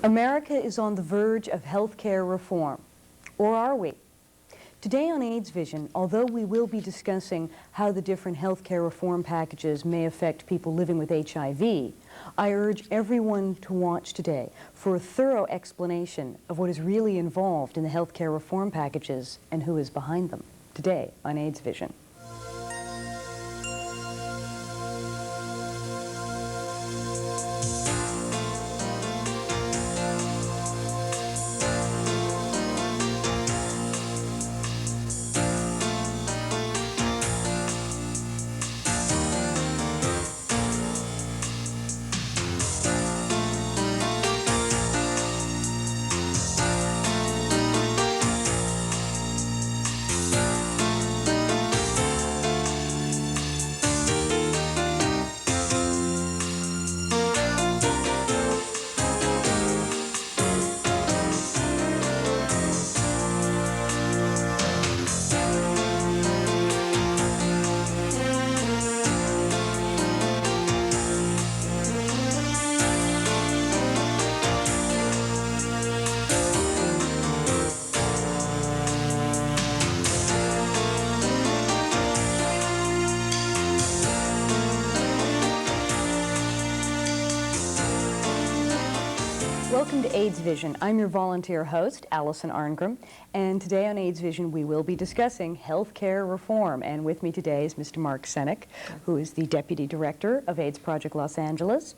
America is on the verge of healthcare reform, or are we? Today on AIDS Vision, although we will be discussing how the different healthcare reform packages may affect people living with HIV, I urge everyone to watch today for a thorough explanation of what is really involved in the healthcare reform packages and who is behind them. Today on AIDS Vision. Welcome to AIDS Vision. I'm your volunteer host, Allison Arngrim, and today on AIDS Vision we will be discussing healthcare reform. And with me today is Mr. Mark Senak, who is the Deputy Director of AIDS Project Los Angeles,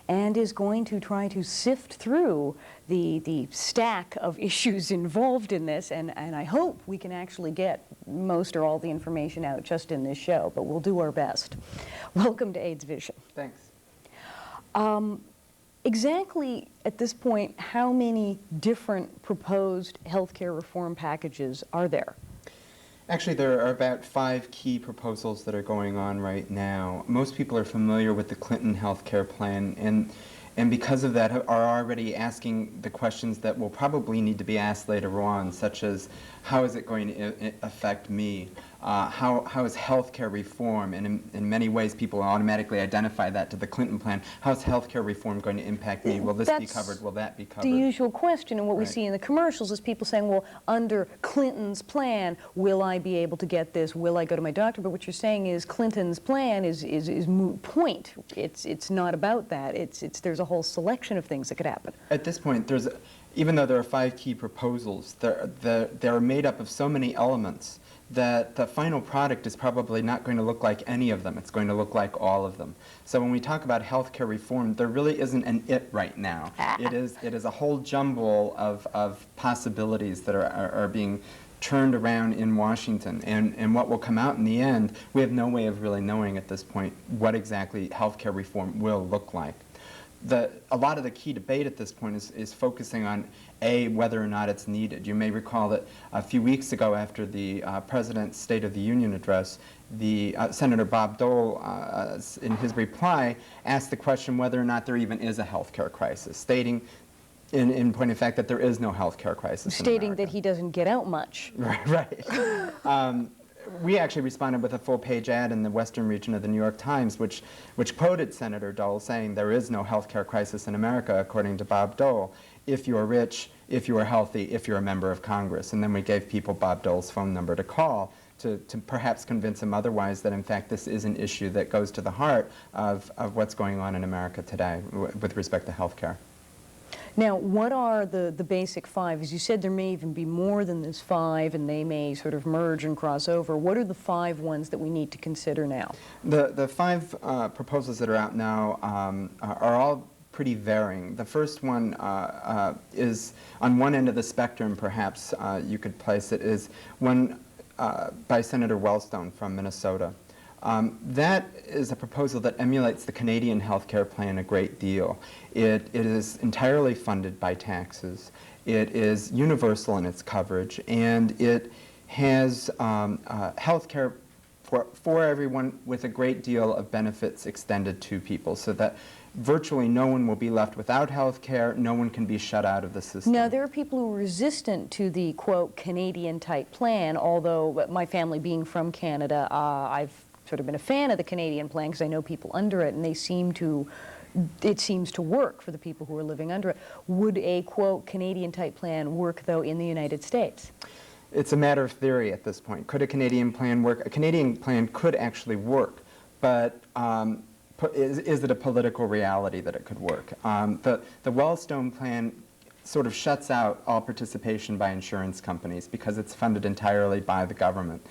and is going to try to sift through the stack of issues involved in this, and I hope we can actually get most or all the information out just in this show, but we'll do our best. Welcome to AIDS Vision. Thanks. Exactly at this point, how many different proposed healthcare reform packages are there? Actually, there are about 5 key proposals that are going on right now. Most people are familiar with the Clinton healthcare plan, and because of that are already asking the questions that will probably need to be asked later on, such as how is it going to affect me? How is healthcare reform, and in many ways people automatically identify that to the Clinton plan, how is healthcare reform going to impact me? Will this be covered? Will that be covered? The usual question, and what we see in the commercials is people saying, well, under Clinton's plan, will I be able to get this? Will I go to my doctor? But what you're saying is Clinton's plan is moot point. It's not about that. There's a whole selection of things that could happen. At this point, even though there are 5 key proposals, they're made up of so many elements that the final product is probably not going to look like any of them. It's going to look like all of them. So when we talk about healthcare reform, there really isn't an it right now. It is a whole jumble of possibilities that are being turned around in Washington, and what will come out in the end, we have no way of really knowing at this point what exactly healthcare reform will look like. A lot of the key debate at this point is focusing on whether or not it's needed. You may recall that a few weeks ago, after the President's State of the Union address, Senator Bob Dole, in his reply, asked the question whether or not there even is a health care crisis, stating in point of fact that there is no health care crisis in Stating America. that he doesn't get out much. Right. We actually responded with a full-page ad in the western region of the New York Times, which quoted Senator Dole saying there is no health care crisis in America, according to Bob Dole, if you are rich, if you are healthy, if you're a member of Congress. And then we gave people Bob Dole's phone number to call to perhaps convince him otherwise that, in fact, this is an issue that goes to the heart of what's going on in America today with respect to health care. Now, what are the basic 5? As you said, there may even be more than this 5, and they may sort of merge and cross over. What are the 5 ones that we need to consider now? The 5 proposals that are out now are all pretty varying. The first one is, on one end of the spectrum, perhaps you could place it, is one by Senator Wellstone from Minnesota. That is a proposal that emulates the Canadian health care plan a great deal. It is entirely funded by taxes. It is universal in its coverage, and it has health care for everyone with a great deal of benefits extended to people, so that virtually no one will be left without health care, no one can be shut out of the system. Now, there are people who are resistant to the, quote, Canadian-type plan, although my family being from Canada, I've sort of been a fan of the Canadian plan because I know people under it, and they seem to it seems to work for the people who are living under it. Would a, quote, Canadian-type plan work, though, in the United States? It's a matter of theory at this point. Could a Canadian plan work? A Canadian plan could actually work, but is it a political reality that it could work? The Wellstone plan sort of shuts out all participation by insurance companies because it's funded entirely by the government.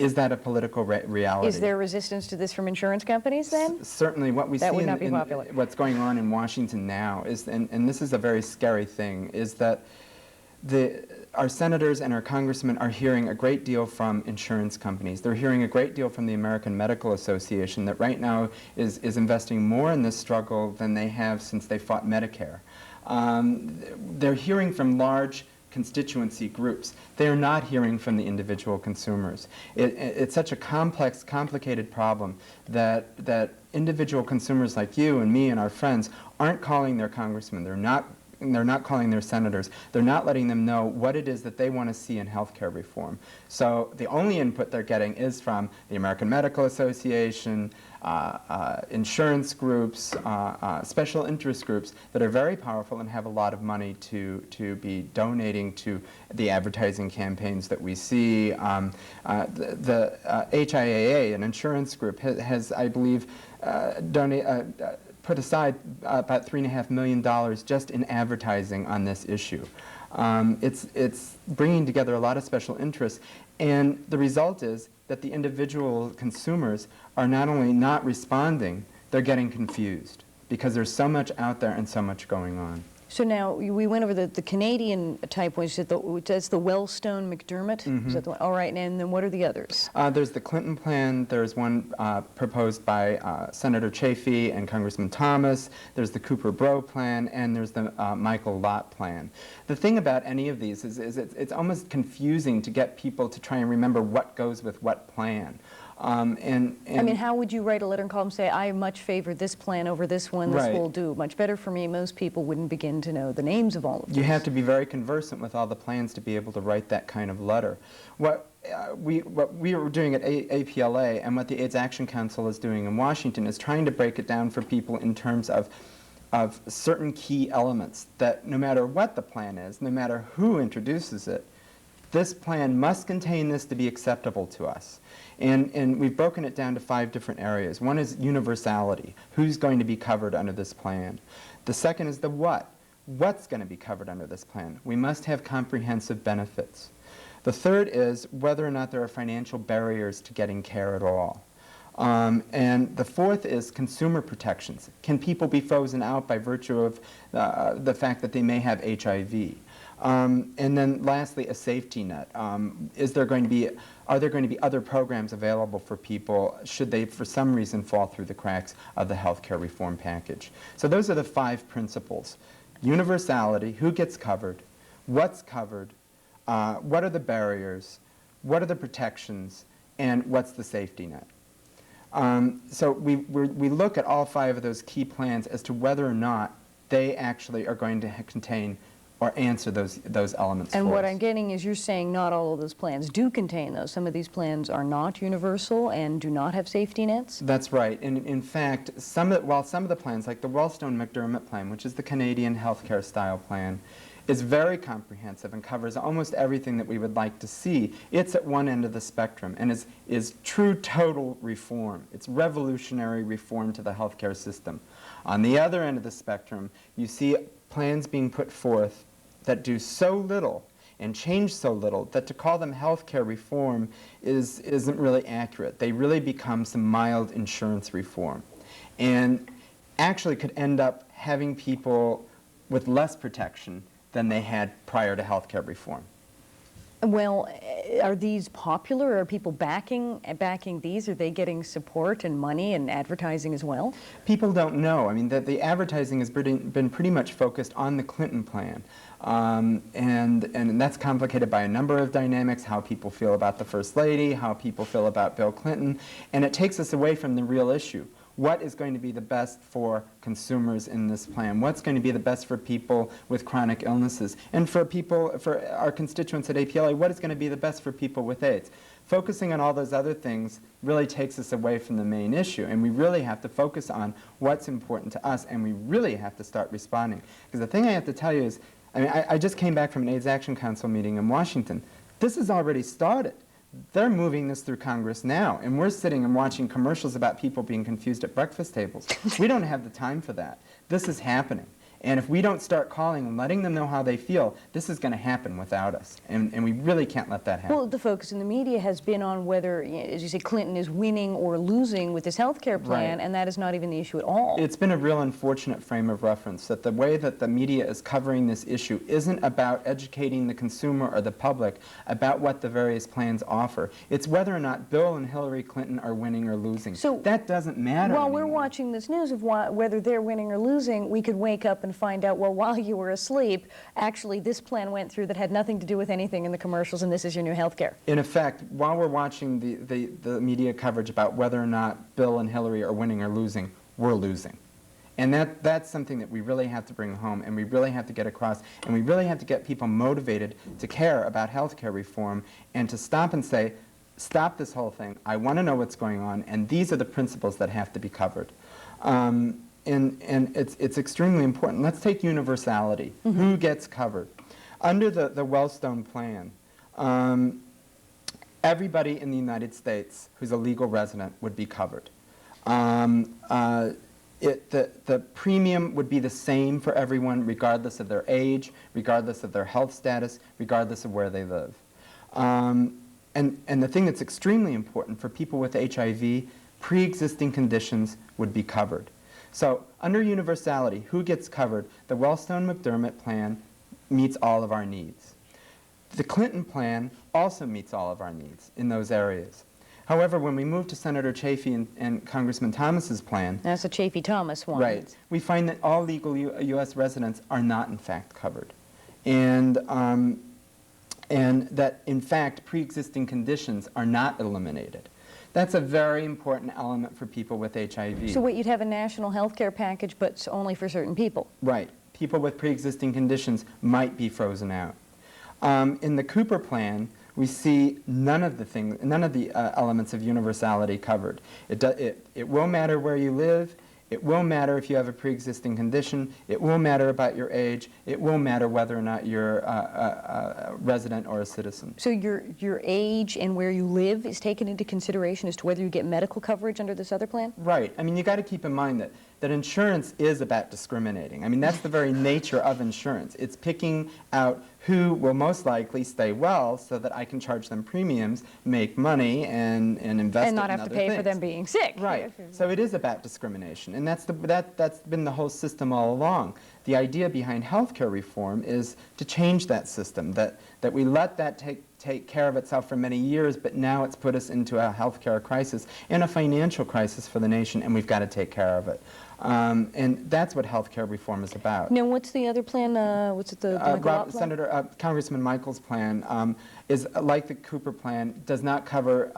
Is that a political reality? Is there resistance to this from insurance companies, then? Certainly. What we That see would not be popular. What's going on in Washington now is, and this is a very scary thing, is that our senators and our congressmen are hearing a great deal from insurance companies. They're hearing a great deal from the American Medical Association that right now is investing more in this struggle than they have since they fought Medicare. They're hearing from large constituency groups. They are not hearing from the individual consumers. It's such a complex, complicated problem that individual consumers like you and me and our friends aren't calling their congressmen. They're not calling their senators. They're not letting them know what it is that they want to see in healthcare reform. So the only input they're getting is from the American Medical Association, insurance groups, special interest groups that are very powerful and have a lot of money to be donating to the advertising campaigns that we see. The HIAA, an insurance group, has I believe, put aside about $3.5 million just in advertising on this issue. It's bringing together a lot of special interests, and the result is that the individual consumers are not only not responding, they're getting confused because there's so much out there and so much going on. So now, we went over the Canadian type one. That's the Wellstone McDermott? Mm-hmm. Is that the one? All right, and then what are the others? There's the Clinton plan. There's one proposed by Senator Chafee and Congressman Thomas. There's the Cooper-Breaux plan, and there's the Michael Lott plan. The thing about any of these is it's almost confusing to get people to try and remember what goes with what plan. I mean, how would you write a letter and call them and say, I much favor this plan over this one, this will do much better for me? Most people wouldn't begin to know the names of all of these. You have to be very conversant with all the plans to be able to write that kind of letter. What we are doing at APLA and what the AIDS Action Council is doing in Washington is trying to break it down for people in terms of certain key elements that no matter what the plan is, no matter who introduces it, this plan must contain this to be acceptable to us. And we've broken it down to 5 different areas. One is universality. Who's going to be covered under this plan? The second is the what. What's going to be covered under this plan? We must have comprehensive benefits. The third is whether or not there are financial barriers to getting care at all. And the fourth is consumer protections. Can people be frozen out by virtue of the fact that they may have HIV? And then lastly, a safety net. Are there going to be other programs available for people should they, for some reason, fall through the cracks of the healthcare reform package? So those are the 5 principles. Universality, who gets covered, what's covered, what are the barriers, what are the protections, and what's the safety net? So we look at all 5 of those key plans as to whether or not they actually are going to contain or answer those elements And for what us. I'm getting is you're saying not all of those plans do contain those. Some of these plans are not universal and do not have safety nets? That's right. And in fact, while some of the plans, like the Wellstone-McDermott plan, which is the Canadian healthcare style plan, is very comprehensive and covers almost everything that we would like to see, it's at one end of the spectrum and is true total reform. It's revolutionary reform to the healthcare system. On the other end of the spectrum, you see plans being put forth that do so little and change so little that to call them healthcare reform isn't really accurate. They really become some mild insurance reform and actually could end up having people with less protection than they had prior to healthcare reform. Well, are these popular? Are people backing these? Are they getting support and money and advertising as well? People don't know. I mean, the advertising has been pretty much focused on the Clinton plan. And that's complicated by a number of dynamics, how people feel about the First Lady, how people feel about Bill Clinton, and it takes us away from the real issue. What is going to be the best for consumers in this plan? What's going to be the best for people with chronic illnesses? And for our constituents at APLA, what is going to be the best for people with AIDS? focusing on all those other things really takes us away from the main issue, and we really have to focus on what's important to us, and we really have to start responding. Because the thing I have to tell you is, I mean, I just came back from an AIDS Action Council meeting in Washington. This has already started. They're moving this through Congress now, and we're sitting and watching commercials about people being confused at breakfast tables. We don't have the time for that. This is happening. And if we don't start calling and letting them know how they feel, this is going to happen without us. And we really can't let that happen. Well, the focus in the media has been on whether, as you say, Clinton is winning or losing with this health care plan, Right. and that is not even the issue at all. It's been a real unfortunate frame of reference that the way that the media is covering this issue isn't about educating the consumer or the public about what the various plans offer. It's whether or not Bill and Hillary Clinton are winning or losing. So that doesn't matter while anymore. we're watching this news of whether they're winning or losing, we could wake up and find out, well, while you were asleep, actually this plan went through that had nothing to do with anything in the commercials, and this is your new health care. In effect, while we're watching the media coverage about whether or not Bill and Hillary are winning or losing, we're losing. And that's something that we really have to bring home, and we really have to get across, and we really have to get people motivated to care about health care reform and to stop and say, stop this whole thing. I want to know what's going on, and these are the principles that have to be covered. And it's extremely important. Let's take universality. Mm-hmm. Who gets covered? Under the Wellstone plan, everybody in the United States who's a legal resident would be covered. The premium would be the same for everyone regardless of their age, regardless of their health status, regardless of where they live. And the thing that's extremely important for people with HIV, pre-existing conditions would be covered. So under universality, who gets covered? The Wellstone-McDermott plan meets all of our needs. The Clinton plan also meets all of our needs in those areas. However, when we move to Senator Chafee and Congressman Thomas's plan, that's a Chafee-Thomas one. Right, we find that all legal U.S. residents are not in fact covered. And that, in fact, pre-existing conditions are not eliminated. That's a very important element for people with HIV. So what, you'd have a national health care package, but it's only for certain people? Right. People with pre-existing conditions might be frozen out. In the Cooper plan, we see none of the elements of universality covered. It will matter where you live. It will matter if you have a pre-existing condition. It will matter about your age. It will matter whether or not you're a resident or a citizen. So your age and where you live is taken into consideration as to whether you get medical coverage under this other plan? Right. I mean, you got to keep in mind that insurance is about discriminating. I mean, that's the very nature of insurance. It's picking out who will most likely stay well so that I can charge them premiums, make money, and invest in other things. And not have to pay for them being sick. Right. So it is about discrimination, and that's been the whole system all along. The idea behind healthcare reform is to change that system, that we let that take care of itself for many years, but now it's put us into a healthcare crisis and a financial crisis for the nation, and we've got to take care of it. And that's what healthcare reform is about. Now, what's the other plan? What's it, the McGraw plan? Congressman Michael's plan is like the Cooper plan. Does not cover,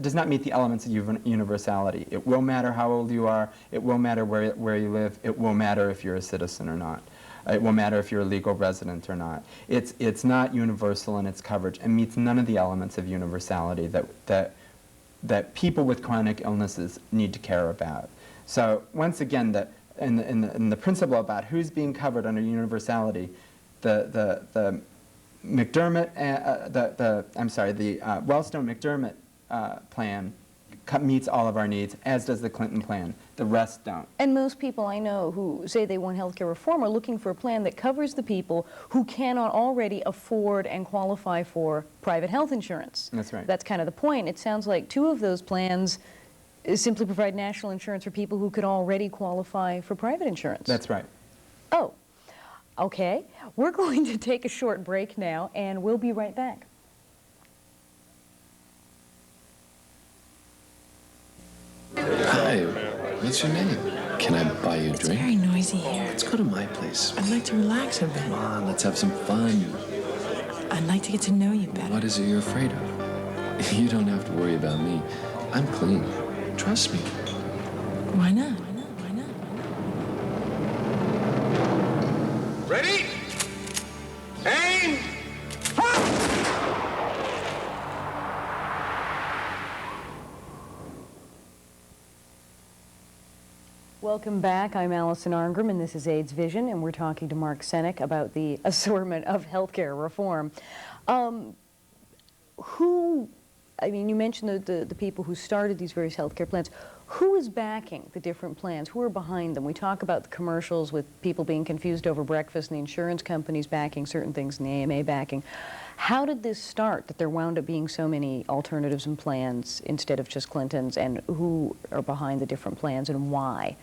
does not meet the elements of universality. It will matter how old you are. It will matter where you live. It will matter if you're a citizen or not. It will matter if you're a legal resident or not. It's not universal in its coverage and meets none of the elements of universality that people with chronic illnesses need to care about. So once again, in the principle about who's being covered under universality, the Wellstone-McDermott plan meets all of our needs, as does the Clinton plan. The rest don't. And most people I know who say they want health care reform are looking for a plan that covers the people who cannot already afford and qualify for private health insurance. That's right. That's kind of the point. It sounds like two of those plans simply provide national insurance for people who could already qualify for private insurance. That's right. Oh, okay. We're going to take a short break now, and we'll be right back. Hi, what's your name? Can I buy you a drink? It's very noisy here. Let's go to my place. I'd like to relax a bit. Come on, let's have some fun. I'd like to get to know you better. What is it you're afraid of? You don't have to worry about me. I'm clean. Trust me. Why not? Ready? Aim! Welcome back. I'm Allison Arngrim, and this is AIDS Vision, and we're talking to Mark Senak about the assortment of healthcare reform. You mentioned the people who started these various healthcare plans. Who is backing the different plans? Who are behind them? We talk about the commercials with people being confused over breakfast and the insurance companies backing certain things and the AMA backing. How did this start that there wound up being so many alternatives and plans instead of just Clinton's, and who are behind the different plans and why?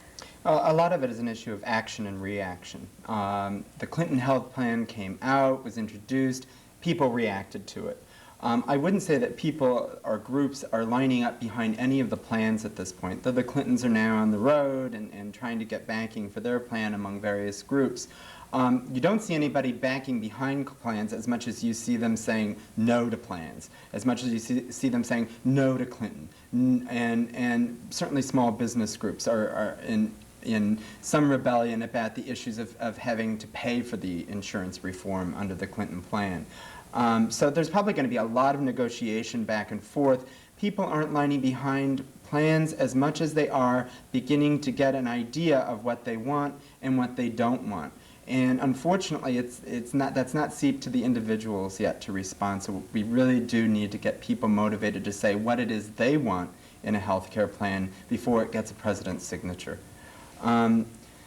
A lot of it is an issue of action and reaction. The Clinton health plan came out, was introduced, people reacted to it. I wouldn't say that people or groups are lining up behind any of the plans at this point, though the Clintons are now on the road and trying to get backing for their plan among various groups. You don't see anybody backing behind plans as much as you see them saying no to plans, as much as you see them saying no to Clinton. And certainly small business groups are in some rebellion about the issues of having to pay for the insurance reform under the Clinton plan. So there's probably going to be a lot of negotiation back and forth. People aren't lining behind plans as much as they are beginning to get an idea of what they want and what they don't want. And unfortunately, that's not seeped to the individuals yet to respond. So we really do need to get people motivated to say what it is they want in a health care plan before it gets a president's signature.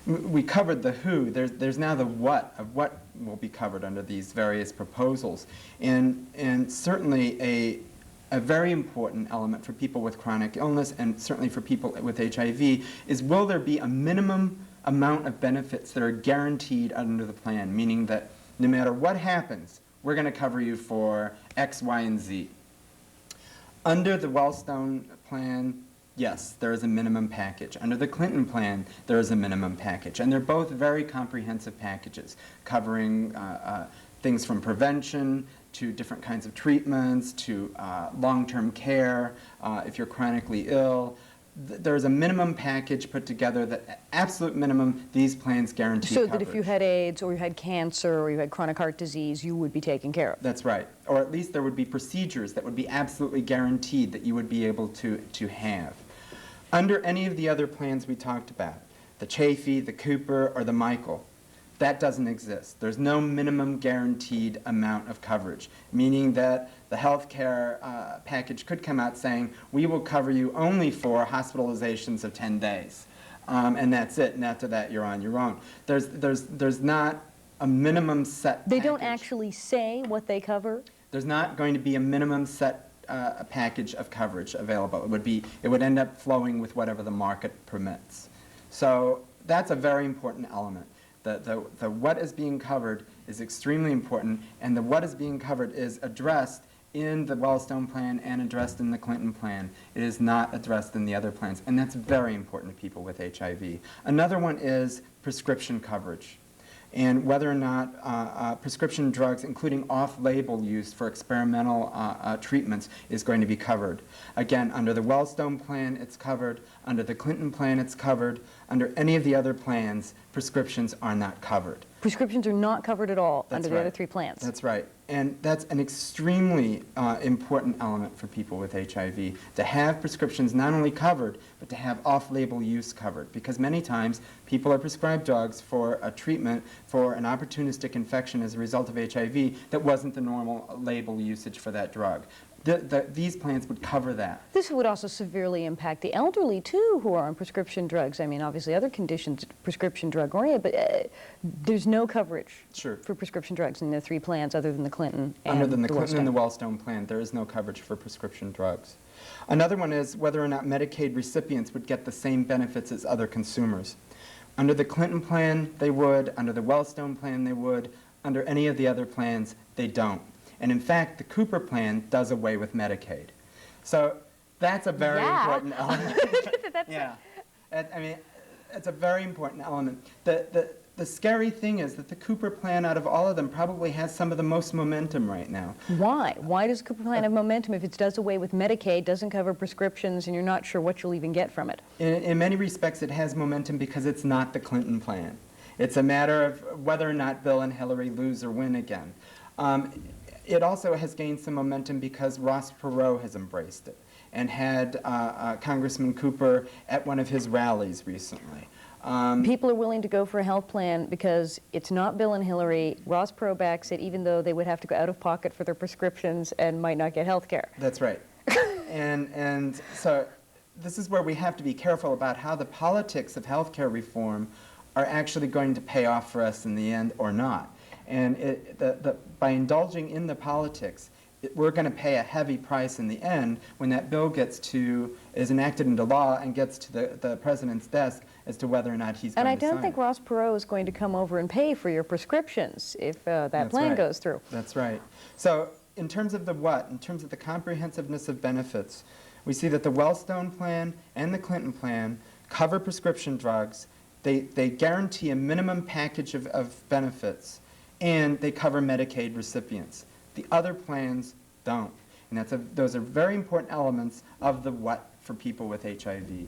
We covered the who. There's now the what of what will be covered under these various proposals. And certainly a very important element for people with chronic illness and certainly for people with HIV is, will there be a minimum amount of benefits that are guaranteed under the plan, meaning that no matter what happens, we're going to cover you for X, Y, and Z. Under the Wellstone plan, yes, there is a minimum package. Under the Clinton plan, there is a minimum package. And they're both very comprehensive packages covering things from prevention to different kinds of treatments to long-term care if you're chronically ill. There's a minimum package put together that, absolute minimum, these plans guarantee So coverage. that if you had AIDS or you had cancer or you had chronic heart disease, you would be taken care of. That's right. Or at least there would be procedures that would be absolutely guaranteed that you would be able to have. Under any of the other plans we talked about, the Chafee, the Cooper, or the Michael, that doesn't exist. There's no minimum guaranteed amount of coverage, meaning that the health care package could come out saying, we will cover you only for hospitalizations of 10 days. And that's it, and after that, you're on your own. There's not a minimum set They package. don't actually say what they cover? There's not going to be a minimum set package of coverage available. It would end up flowing with whatever the market permits. So that's a very important element. The what is being covered is extremely important, and the what is being covered is addressed in the Wellstone plan and addressed in the Clinton plan. It is not addressed in the other plans, and that's very important to people with HIV. Another one is prescription coverage, and whether or not prescription drugs, including off-label use for experimental treatments, is going to be covered. Again, under the Wellstone plan, it's covered. Under the Clinton plan, it's covered. Under any of the other plans, prescriptions are not covered. Prescriptions are not covered at all That's under the right. other three plans. That's right. And that's an extremely important element for people with HIV, to have prescriptions not only covered, but to have off-label use covered. Because many times, people are prescribed drugs for a treatment for an opportunistic infection as a result of HIV that wasn't the normal label usage for that drug. These plans would cover that. This would also severely impact the elderly, too, who are on prescription drugs. I mean, obviously, other conditions, prescription drug-oriented, but there's no coverage Sure. for prescription drugs in the three plans other than the Clinton and Under the Clinton and the Wellstone. Wellstone plan, there is no coverage for prescription drugs. Another one is whether or not Medicaid recipients would get the same benefits as other consumers. Under the Clinton plan, they would. Under the Wellstone plan, they would. Under any of the other plans, they don't. And in fact, the Cooper plan does away with Medicaid. So that's a very important element. Yeah. I mean, it's a very important element. The scary thing is that the Cooper plan, out of all of them, probably has some of the most momentum right now. Why? Why does the Cooper plan have momentum if it does away with Medicaid, doesn't cover prescriptions, and you're not sure what you'll even get from it? In many respects, it has momentum because it's not the Clinton plan. It's a matter of whether or not Bill and Hillary lose or win again. It also has gained some momentum because Ross Perot has embraced it and had Congressman Cooper at one of his rallies recently. People are willing to go for a health plan because it's not Bill and Hillary. Ross Perot backs it, even though they would have to go out of pocket for their prescriptions and might not get health care. That's right. and so this is where we have to be careful about how the politics of healthcare reform are actually going to pay off for us in the end or not. And by indulging in the politics, we're going to pay a heavy price in the end when that bill is enacted into law and gets to the president's desk as to whether or not he's going to sign it. And I don't think Ross Perot is going to come over and pay for your prescriptions if that plan goes through. That's right. So in terms of in terms of the comprehensiveness of benefits, we see that the Wellstone plan and the Clinton plan cover prescription drugs. They guarantee a minimum package of benefits, and they cover Medicaid recipients. The other plans don't. And those are very important elements of the what for people with HIV.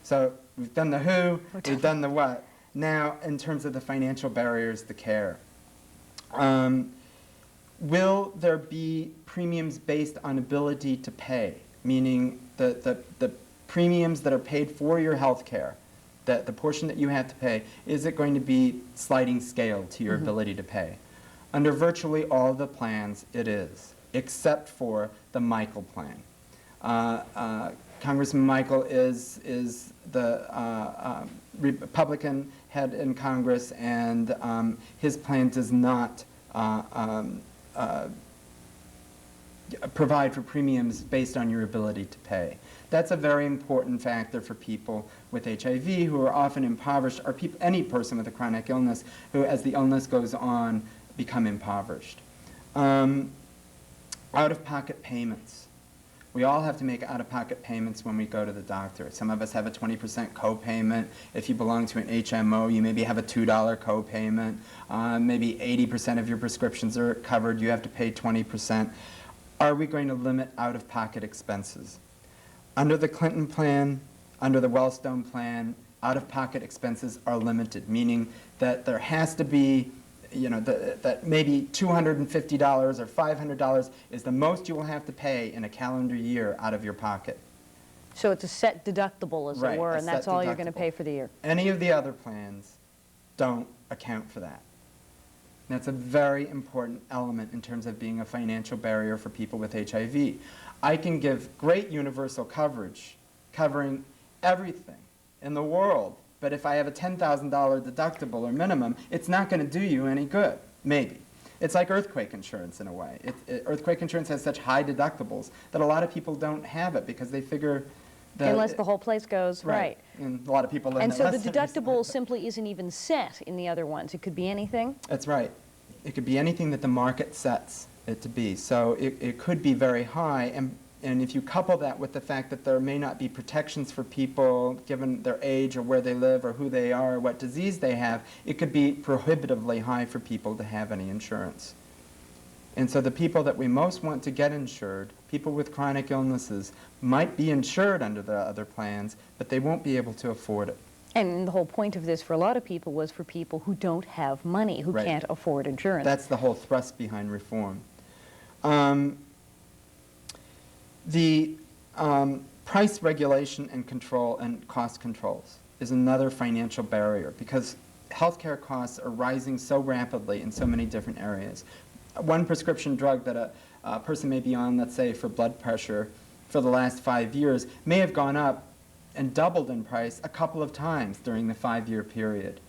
So we've done the who, we've done the what. Now, in terms of the financial barriers to care, will there be premiums based on ability to pay, meaning the premiums that are paid for your health care, the portion that you have to pay, is it going to be sliding scale to your ability to pay? Under virtually all of the plans, it is, except for the Michael plan. Congressman Michael is the Republican head in Congress, and his plan does not provide for premiums based on your ability to pay. That's a very important factor for people with HIV who are often impoverished, or any person with a chronic illness who, as the illness goes on, become impoverished. Out-of-pocket payments. We all have to make out-of-pocket payments when we go to the doctor. Some of us have a 20% co-payment. If you belong to an HMO, you maybe have a $2 co-payment. Maybe 80% of your prescriptions are covered. You have to pay 20%. Are we going to limit out-of-pocket expenses? Under the Clinton plan, under the Wellstone plan, out-of-pocket expenses are limited, meaning that there has to be, that maybe $250 or $500 is the most you will have to pay in a calendar year out of your pocket. So it's a set deductible, as it were, and that's all you're going to pay for the year. Any of the other plans don't account for that. That's a very important element in terms of being a financial barrier for people with HIV. I can give great universal coverage covering everything in the world, but if I have a $10,000 deductible or minimum, it's not going to do you any good, maybe. It's like earthquake insurance in a way. Earthquake insurance has such high deductibles that a lot of people don't have it because they figure that... Unless the whole place goes, right. And a lot of people live in And so the less than deductible simply isn't even set in the other ones. It could be anything? That's right. It could be anything that the market sets it to be. So it could be very high, and if you couple that with the fact that there may not be protections for people given their age or where they live or who they are or what disease they have, it could be prohibitively high for people to have any insurance. And so the people that we most want to get insured, people with chronic illnesses, might be insured under the other plans, but they won't be able to afford it. And the whole point of this for a lot of people was for people who don't have money, who can't afford insurance. That's the whole thrust behind reform. The price regulation and control and cost controls is another financial barrier because healthcare costs are rising so rapidly in so many different areas. One prescription drug that a person may be on, let's say for blood pressure, for the last 5 years may have gone up and doubled in price a couple of times during the 5-year period.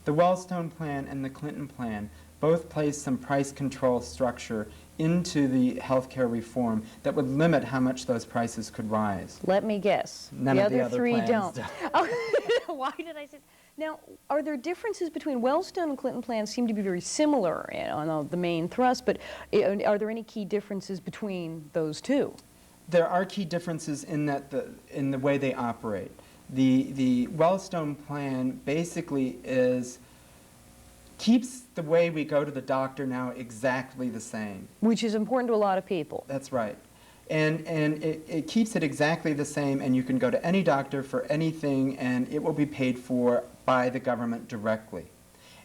The Wellstone plan and the Clinton plan both place some price control structure into the healthcare reform that would limit how much those prices could rise. Let me guess. None of the other three plans don't. do. Oh, why did I say? Now, are there differences between Wellstone and Clinton plans? Seem to be very similar on the main thrust, but are there any key differences between those two? There are key differences in that in the way they operate. The Wellstone plan basically keeps the way we go to the doctor now exactly the same. Which is important to a lot of people. That's right. And it keeps it exactly the same, and you can go to any doctor for anything, and it will be paid for by the government directly.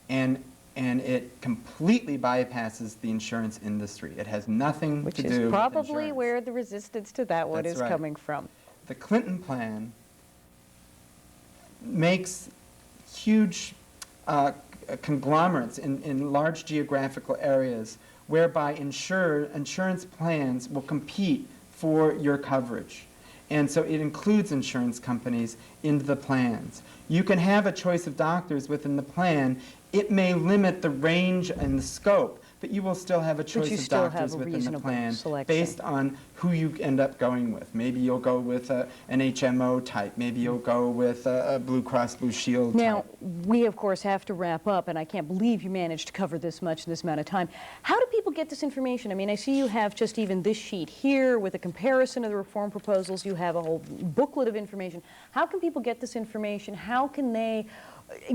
And it completely bypasses the insurance industry. It has nothing to do with insurance. Which is probably where the resistance to that one That's is coming from. The Clinton plan makes huge conglomerates in large geographical areas whereby insurance plans will compete for your coverage. And so it includes insurance companies into the plans. You can have a choice of doctors within the plan. It may limit the range and the scope, but you will still have a choice you of still have doctors a within the reasonable plan selection. based on who you end up going with. Maybe you'll go with an HMO type. Maybe you'll go with a Blue Cross Blue Shield Now, type. we of course have to wrap up, and I can't believe you managed to cover this much in this amount of time. How do people get this information? I mean, I see you have just even this sheet here with a comparison of the reform proposals. You have a whole booklet of information. How can people get this information? How can they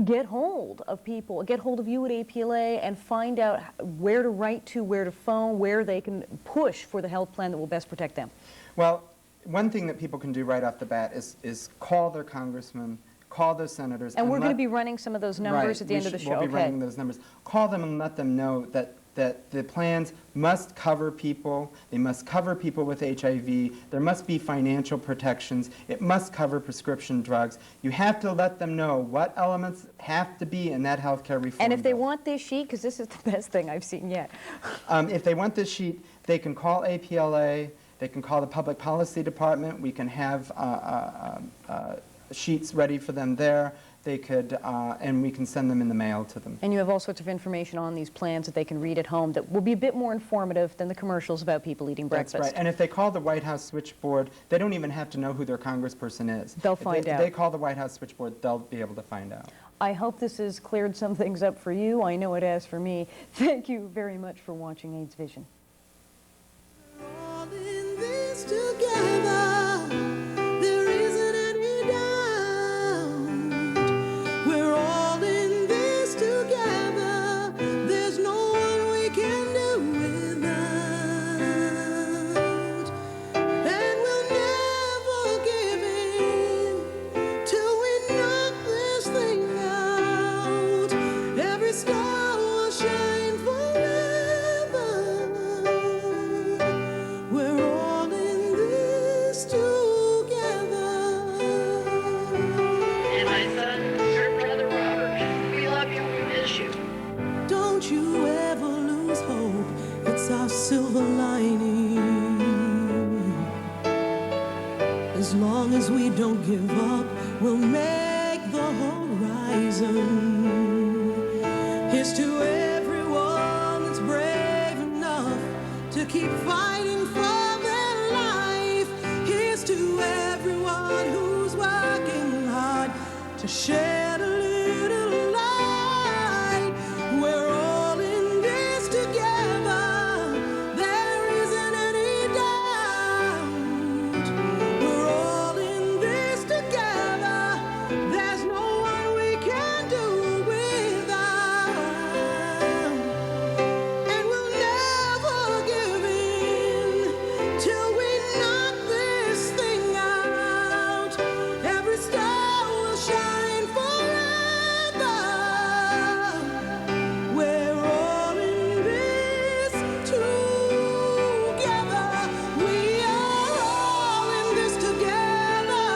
get hold of people, get hold of you at APLA and find out where to write to, where to phone, where they can push for the health plan that will best protect them? Well, one thing that people can do right off the bat is call their congressman, call their senators. And we're going to be running some of those numbers at the end of the show. We'll be running those numbers. Call them and let them know that the plans must cover people. They must cover people with HIV. There must be financial protections. It must cover prescription drugs. You have to let them know what elements have to be in that health care reform And if they bill. want this sheet, because this is the best thing I've seen yet. If they want this sheet, they can call APLA. They can call the Public Policy Department. We can have sheets ready for them there. They could, and we can send them in the mail to them. And you have all sorts of information on these plans that they can read at home that will be a bit more informative than the commercials about people eating breakfast. That's right. And if they call the White House switchboard, they don't even have to know who their congressperson is. They'll find out. If they call the White House switchboard, they'll be able to find out. I hope this has cleared some things up for you. I know it has for me. Thank you very much for watching AIDS Vision. All in this together, there isn't any doubt. We're all in this together, there's no one we can do without. And we'll never give in till we knock this thing out. Every star will shine forever. We're all in this together. And my son, your brother Robert, we love you, we miss you. Don't you ever lose hope, it's our silver lining. As long as we don't give up, we'll make the horizon. Here's to everyone that's brave enough to keep fighting for their life. Here's to everyone who's working hard to shed a little light. We're all in this together, there isn't any doubt. We're all in this together, there's no one we can do without. And we'll never give in till we knock this thing out. Every star will shine forever. We're all in this together. We are all in this together,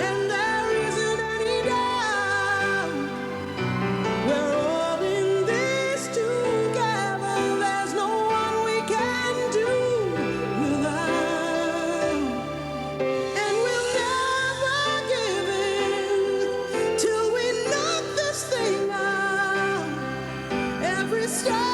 and there isn't any doubt. We're all in this together, there's no one we can do without. And we'll never give in till we knock this thing out. Every star